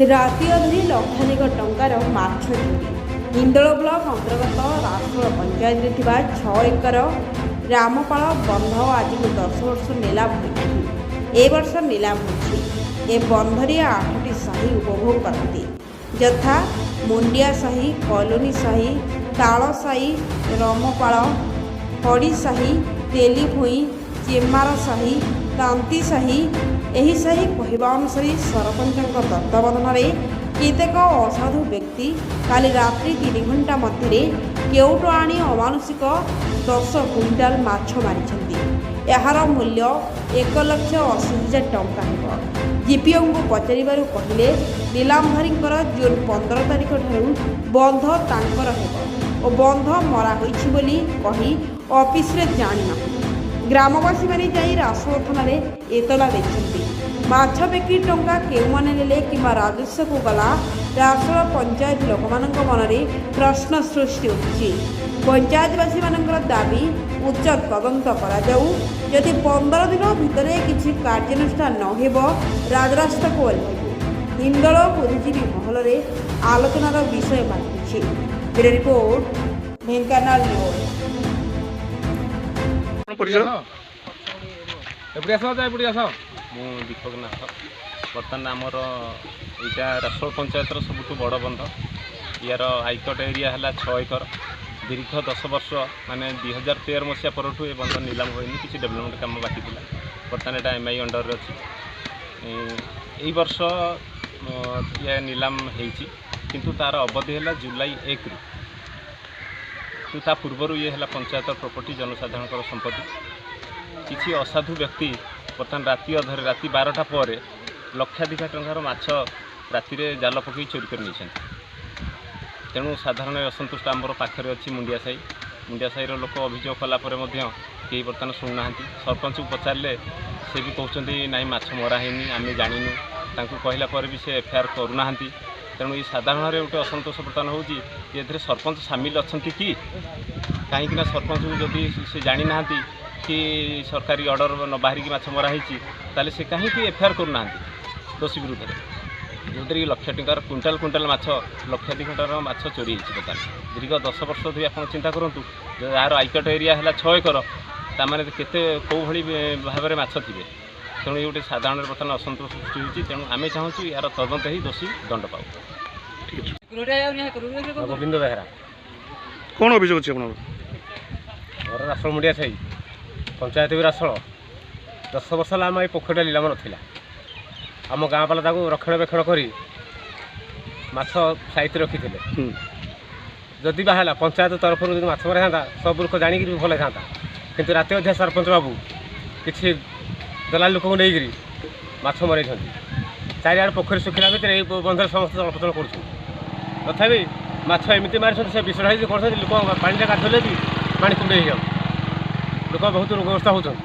ରାତି ଅଧରେ ଲକ୍ଷାଧିକ ଟଙ୍କାର ମାଛ ଚୋରି। ହିନ୍ଦୋଳ ବ୍ଲକ ଅନ୍ତର୍ଗତ ରାସୋଳ ପଞ୍ଚାୟତରେ ଥିବା 6 ଏକର ରାମପାଳ ବନ୍ଧ ଆଜିକୁ 10 ବର୍ଷ ନିଲାମ ହୋଇନାହିଁ। ଏ ବର୍ଷ ନିଲାମ ହୋଇଛି। ଏ ବନ୍ଧରେ 8ଟି ସାହି ଉପଭୋଗ କରନ୍ତି, ଯଥା ମୁଣ୍ଡିଆ ସାହି, କଲୋନୀ ସାହି, ତାଳ ସାହି, ରମପାଳ, ହଡ଼ି ସାହି, ତେଲିଭୁଇଁ, ଚେମାର ସାହି, ତାନ୍ତି ସାହି। ଏହି ସାହି କହିବା ଅନୁସାରେ ସରପଞ୍ଚଙ୍କ ତତ୍ତ୍ୱାବଧାନରେ କେତେକ ଅସାଧୁ ବ୍ୟକ୍ତି କାଲି ରାତ୍ରି 3 ଘଣ୍ଟା ମଧ୍ୟରେ କେଉଁଠୁ ଆଣି ଅମାନୁଷିକ 10 କୁଇଣ୍ଟାଲ ମାଛ ମାରିଛନ୍ତି। ଏହାର ମୂଲ୍ୟ 1,80,000 ଟଙ୍କା ହେବ। ଜିପିଓଙ୍କୁ ପଚାରିବାରୁ କହିଲେ, ନିଲାମଧାରୀଙ୍କର ଜୁନ୍ 15 ତାରିଖ ଠାରୁ ବନ୍ଧ ତାଙ୍କର ହେବ ଓ ବନ୍ଧ ମରା ହୋଇଛି ବୋଲି କହି ଅଫିସରେ ଜାଣିନାହିଁ। ଗ୍ରାମବାସୀମାନେ ଯାଇ ରାସୋଳ ଥାନାରେ ଏତଲା ଦେଇଛନ୍ତି। ମାଛ ବିକ୍ରି ଟଙ୍କା କେଉଁମାନେ ନେଲେ କିମ୍ବା ରାଜସ୍ୱକୁ ଗଲା, ରାସୋଳ ପଞ୍ଚାୟତ ଲୋକମାନଙ୍କ ମନରେ ପ୍ରଶ୍ନ ସୃଷ୍ଟି ହୋଇଛି। ପଞ୍ଚାୟତବାସୀମାନଙ୍କର ଦାବି, ଉଚ୍ଚ ତଦନ୍ତ କରାଯାଉ। ଯଦି 15 ଦିନ ଭିତରେ କିଛି କାର୍ଯ୍ୟାନୁଷ୍ଠାନ ନ ହେବ, ରାଜରାସ୍ତାକୁ ଓହ୍ଲାଇବୁ। ହିନ୍ଦୋଳ ବୁଦ୍ଧିଜୀବୀ ମହଲରେ ଆଲୋଚନାର ବିଷୟ ପାଲଟିଛି। Bureau report, Dhenkanal news. ମୁଁ ଦୀପକ ନାଥ। ବର୍ତ୍ତମାନ ଆମର ଏଇଟା ରାସୋଳ ପଞ୍ଚାୟତର ସବୁଠୁ ବଡ଼ ବନ୍ଧ। ୟାର ହାଇକୋର୍ଟ ଏରିଆ ହେଲା 6 ଏକର। ଦୀର୍ଘ 10 ବର୍ଷ ମାନେ 2013 ମସିହା ପରଠୁ ଏ ବନ୍ଧ ନିଲାମ ହୋଇନି, କିଛି ଡେଭଲପମେଣ୍ଟ କାମ ବାକି ଥିଲା। ବର୍ତ୍ତମାନ ଏଇଟା MI ଅଣ୍ଡରରେ ଅଛି। ଏଇ ବର୍ଷ ଇଏ ନିଲାମ ହେଇଛି, କିନ୍ତୁ ତା'ର ଅବଧି ହେଲା ଜୁଲାଇ 1ରୁ। କିନ୍ତୁ ତା ପୂର୍ବରୁ ଇଏ ହେଲା ପଞ୍ଚାୟତ ପ୍ରପର୍ଟି, ଜନସାଧାରଣଙ୍କର ସମ୍ପତ୍ତି। କିଛି ଅସାଧୁ ବ୍ୟକ୍ତି ବର୍ତ୍ତମାନ ରାତି ଅଧରେ, ରାତି 12ଟା ପରେ ଲକ୍ଷାଧିକ ଟଙ୍କାର ମାଛ ରାତିରେ ଜାଲ ପକାଇ ଚୋରି କରି ନେଇଛନ୍ତି। ତେଣୁ ସାଧାରଣ ଅସନ୍ତୁଷ୍ଟ ଆମର ପାଖରେ ଅଛି ମୁଣ୍ଡିଆ ସାହି। ମୁଣ୍ଡିଆ ସାହିର ଲୋକ ଅଭିଯୋଗ କଲା ପରେ ମଧ୍ୟ କେହି ବର୍ତ୍ତମାନ ଶୁଣୁନାହାନ୍ତି। ସରପଞ୍ଚକୁ ପଚାରିଲେ ସେ ବି କହୁଛନ୍ତି ନାଇଁ, ମାଛ ମରା ହେଇନି, ଆମେ ଜାଣିନୁ। ତାଙ୍କୁ କହିଲା ପରେ ବି ସେ FIR କରୁନାହାନ୍ତି। ତେଣୁ ଏଇ ସାଧାରଣରେ ଗୋଟେ ଅସନ୍ତୋଷ ବର୍ତ୍ତମାନ ହେଉଛି। ଏଥିରେ ସରପଞ୍ଚ ସାମିଲ ଅଛନ୍ତି କି? କାହିଁକିନା ସରପଞ୍ଚକୁ ଯଦି ସେ ଜାଣିନାହାନ୍ତି କି ସରକାରୀ ଅର୍ଡ଼ର ନ ବାହାରିକି ମାଛ ମରା ହେଇଛି, ତାହେଲେ ସେ କାହିଁକି FIR କରୁନାହାନ୍ତି ଦୋଷୀ ବିରୁଦ୍ଧରେ? ଯେଉଁଥିରେ କି ଲକ୍ଷ ଟଙ୍କାର କୁଇଣ୍ଟାଲ ମାଛ, ଲକ୍ଷାଧିକ ଟଙ୍କାର ମାଛ ଚୋରି ହେଇଛି ବର୍ତ୍ତମାନ। ଦୀର୍ଘ 10 ବର୍ଷ ଧରି ଆପଣ ଚିନ୍ତା କରନ୍ତୁ, ଯାହାର ହାଇକୋର୍ଟ ଏରିଆ ହେଲା 6 ଏକର, ତା'ମାନେ କେତେ କେଉଁଭଳି ଭାବରେ ମାଛ ଥିବେ। ତେଣୁ ଏ ଗୋଟେ ସାଧାରଣରେ ବର୍ତ୍ତମାନ ଅସନ୍ତୋଷ ସୃଷ୍ଟି ହେଉଛି। ତେଣୁ ଆମେ ଚାହୁଁଛୁ ଏହାର ତଦନ୍ତ ହେଇ ଦୋଷୀ ଦଣ୍ଡ ପାଉ। ଗୋବିନ୍ଦ ବେହେରା। କ'ଣ ଅଭିଯୋଗ ଅଛି ଆପଣଙ୍କର? ଘର ରାସୋଳ ମୁଣ୍ଡିଆ ସାହି, ପଞ୍ଚାୟତ ବି ରାସୋଳ। 10 ବର୍ଷ ହେଲା ଆମ ଏଇ ପୋଖରୀଟା ନିଲାମ ନଥିଲା। ଆମ ଗାଁ ବାଲା ତାକୁ ରକ୍ଷଣାବେକ୍ଷଣ କରି ମାଛ ସାଇତି ରଖିଥିଲେ। ଯଦି ବା ହେଲା ପଞ୍ଚାୟତ ତରଫରୁ ଯଦି ମାଛ ମରା ହେଇଥାନ୍ତା, ସବୁ ଲୋକ ଜାଣିକିରି ଭଲ ହେଇଥାନ୍ତା। କିନ୍ତୁ ରାତି ଅଧା ସରପଞ୍ଚ ବାବୁ କିଛି ଦଲାଲ ଲୋକଙ୍କୁ ନେଇକରି ମାଛ ମରାଇଛନ୍ତି। ଚାରିଆଡ଼େ ପୋଖରୀ ଶୁଖିଲା ଭିତରେ ଏଇ ବନ୍ଧରେ ସମସ୍ତେ ଚଳପ୍ରଚଳ କରୁଛନ୍ତି। ତଥାପି ମାଛ ଏମିତି ମାରିଛନ୍ତି, ସେ ବିଷୟ ହେଇକି କରୁଛନ୍ତି। ଲୋକ ପାଣିରେ ଗାଧୋଇଲେ ବି ପାଣି କୁଣ୍ଡେଇ ହେଇଯାଉଛି। ଲୋକ ବହୁତ ରୋଗଗ୍ରସ୍ତ ହେଉଛନ୍ତି।